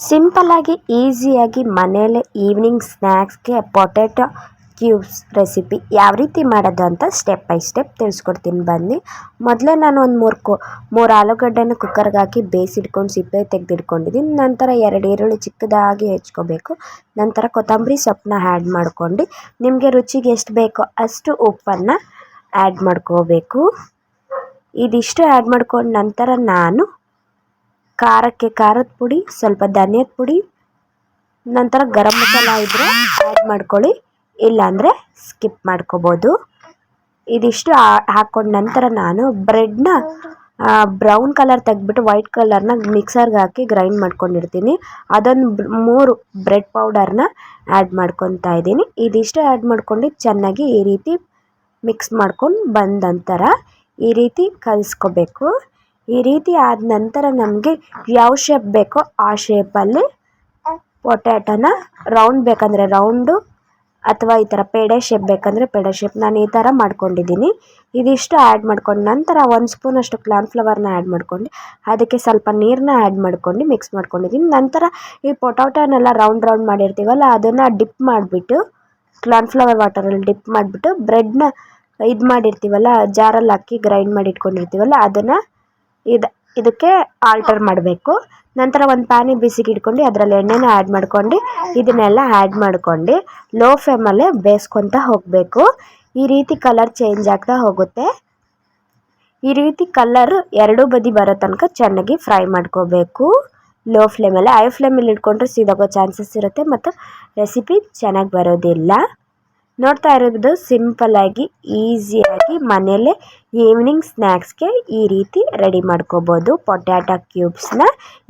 ಸಿಂಪಲ್ಲಾಗಿ ಈಸಿಯಾಗಿ ಮನೇಲೆ ಈವ್ನಿಂಗ್ ಸ್ನ್ಯಾಕ್ಸ್ಗೆ ಪೊಟ್ಯಾಟೊ ಕ್ಯೂಬ್ಸ್ ರೆಸಿಪಿ ಯಾವ ರೀತಿ ಮಾಡೋದು ಅಂತ ಸ್ಟೆಪ್ ಬೈ ಸ್ಟೆಪ್ ತಿಳಿಸ್ಕೊಡ್ತೀನಿ ಬನ್ನಿ. ಮೊದಲೇ ನಾನು ಒಂದು ಮೂರು ಆಲೂಗಡ್ಡೆನ ಕುಕ್ಕರ್ಗೆ ಹಾಕಿ ಬೇಯಿಸಿಟ್ಕೊಂಡು ಸಿಪ್ಪೆ ತೆಗೆದಿಟ್ಕೊಂಡಿದ್ದೀನಿ. ನಂತರ 2 ಈರುಳ್ಳಿ ಚಿಕ್ಕದಾಗಿ ಹೆಚ್ಕೋಬೇಕು. ನಂತರ ಕೊತ್ತಂಬರಿ ಸೊಪ್ಪನ್ನ ಆ್ಯಡ್ ಮಾಡ್ಕೊಂಡು ನಿಮಗೆ ರುಚಿಗೆ ಎಷ್ಟು ಬೇಕೋ ಅಷ್ಟು ಉಪ್ಪನ್ನು ಆ್ಯಡ್ ಮಾಡ್ಕೋಬೇಕು. ಇದಿಷ್ಟು ಆ್ಯಡ್ ಮಾಡ್ಕೊಂಡು ನಂತರ ನಾನು ಖಾರಕ್ಕೆ ಖಾರದ ಪುಡಿ, ಸ್ವಲ್ಪ ಧನಿಯದ ಪುಡಿ, ನಂತರ ಗರಂ ಮಸಾಲ ಇದ್ದರೆ ಆ್ಯಡ್ ಮಾಡ್ಕೊಳ್ಳಿ, ಇಲ್ಲಾಂದರೆ ಸ್ಕಿಪ್ ಮಾಡ್ಕೋಬೋದು. ಇದಿಷ್ಟು ಹಾಕ್ಕೊಂಡ ನಂತರ ನಾನು ಬ್ರೆಡ್ನ ಬ್ರೌನ್ ಕಲರ್ ತೆಗೆದ್ಬಿಟ್ಟು ವೈಟ್ ಕಲರ್ನ ಮಿಕ್ಸರ್ಗೆ ಹಾಕಿ ಗ್ರೈಂಡ್ ಮಾಡ್ಕೊಂಡಿರ್ತೀನಿ. ಅದೊಂದು 3 ಬ್ರೆಡ್ ಪೌಡರ್ನ ಆ್ಯಡ್ ಮಾಡ್ಕೊತಾ ಇದ್ದೀನಿ. ಇದಿಷ್ಟು ಆ್ಯಡ್ ಮಾಡ್ಕೊಂಡು ಚೆನ್ನಾಗಿ ಈ ರೀತಿ ಮಿಕ್ಸ್ ಮಾಡ್ಕೊಂಡು ಬಂದ ನಂತರ ಈ ರೀತಿ ಕಲಿಸ್ಕೋಬೇಕು. ಈ ರೀತಿ ಆದ ನಂತರ ನಮಗೆ ಯಾವ ಶೇಪ್ ಬೇಕೋ ಆ ಶೇಪಲ್ಲಿ ಪೊಟ್ಯಾಟೋನ ರೌಂಡ್ ಬೇಕಂದರೆ ರೌಂಡು ಅಥವಾ ಈ ಥರ ಪೇಡೆ ಶೇಪ್ ಬೇಕಂದರೆ ಪೇಡೆ ಶೇಪ್ ನಾನು ಈ ಥರ ಮಾಡ್ಕೊಂಡಿದ್ದೀನಿ. ಇದಿಷ್ಟು ಆ್ಯಡ್ ಮಾಡ್ಕೊಂಡು ನಂತರ 1 ಸ್ಪೂನಷ್ಟು ಕಾರ್ನ್ಫ್ಲವರ್ನ ಆ್ಯಡ್ ಮಾಡ್ಕೊಂಡು ಅದಕ್ಕೆ ಸ್ವಲ್ಪ ನೀರನ್ನ ಆ್ಯಡ್ ಮಾಡ್ಕೊಂಡು ಮಿಕ್ಸ್ ಮಾಡ್ಕೊಂಡಿದ್ದೀನಿ. ನಂತರ ಈ ಪೊಟ್ಯಾಟೋನೆಲ್ಲ ರೌಂಡ್ ಮಾಡಿರ್ತೀವಲ್ಲ ಅದನ್ನು ಡಿಪ್ ಮಾಡಿಬಿಟ್ಟು ಕಾರ್ನ್ಫ್ಲವರ್ ವಾಟರಲ್ಲಿ ಡಿಪ್ ಮಾಡಿಬಿಟ್ಟು ಬ್ರೆಡ್ನ ಇದು ಮಾಡಿರ್ತೀವಲ್ಲ ಜಾರಲ್ಲಿ ಹಾಕಿ ಗ್ರೈಂಡ್ ಮಾಡಿ ಇಟ್ಕೊಂಡಿರ್ತೀವಲ್ಲ ಅದನ್ನು ಇದಕ್ಕೆ ಆಲ್ಟರ್ ಮಾಡಬೇಕು. ನಂತರ ಒಂದು ಪ್ಯಾನಿಗೆ ಬಿಸಿಗೆ ಇಟ್ಕೊಂಡು ಅದರಲ್ಲಿ ಎಣ್ಣೆನ ಆ್ಯಡ್ ಮಾಡ್ಕೊಂಡು ಇದನ್ನೆಲ್ಲ ಆ್ಯಡ್ ಮಾಡ್ಕೊಂಡು ಲೋ ಫ್ಲೇಮಲ್ಲೇ ಬೇಯಿಸ್ಕೊತಾ ಹೋಗಬೇಕು. ಈ ರೀತಿ ಕಲರ್ ಚೇಂಜ್ ಆಗ್ತಾ ಹೋಗುತ್ತೆ. ಈ ರೀತಿ ಕಲರ್ ಎರಡೂ ಬದಿ ಬರೋ ತನಕ ಚೆನ್ನಾಗಿ ಫ್ರೈ ಮಾಡ್ಕೋಬೇಕು. ಲೋ ಫ್ಲೇಮಲ್ಲಿ, ಹೈ ಫ್ಲೇಮಲ್ಲಿ ಇಟ್ಕೊಂಡ್ರೆ ಸಿದೋಗೋ ಚಾನ್ಸಸ್ ಇರುತ್ತೆ ಮತ್ತು ರೆಸಿಪಿ ಚೆನ್ನಾಗಿ ಬರೋದಿಲ್ಲ. ನೋಡ್ತಾ ಇರೋದು ಸಿಂಪಲ್ಲಾಗಿ ಈಸಿಯಾಗಿ ಮನೆಯಲ್ಲೇ ಈವ್ನಿಂಗ್ ಸ್ನ್ಯಾಕ್ಸ್ಗೆ ಈ ರೀತಿ ರೆಡಿ ಮಾಡ್ಕೋಬೋದು ಪೊಟ್ಯಾಟೊ ಕ್ಯೂಬ್ಸ್ನ.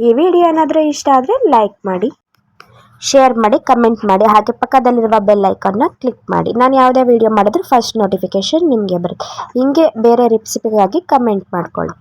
ಈ ವಿಡಿಯೋ ಏನಾದರೂ ಇಷ್ಟ ಆದರೆ ಲೈಕ್ ಮಾಡಿ, ಶೇರ್ ಮಾಡಿ, ಕಮೆಂಟ್ ಮಾಡಿ, ಹಾಗೆ ಪಕ್ಕದಲ್ಲಿರುವ ಬೆಲ್ ಐಕಾನ್ನ ಕ್ಲಿಕ್ ಮಾಡಿ. ನಾನು ಯಾವುದೇ ವಿಡಿಯೋ ಮಾಡಿದ್ರೂ ಫಸ್ಟ್ ನೋಟಿಫಿಕೇಷನ್ ನಿಮಗೆ ಬರುತ್ತೆ. ಹಿಂಗೆ ಬೇರೆ ರೆಸಿಪಿಗಾಗಿ ಕಮೆಂಟ್ ಮಾಡ್ಕೊಳ್ಳಿ.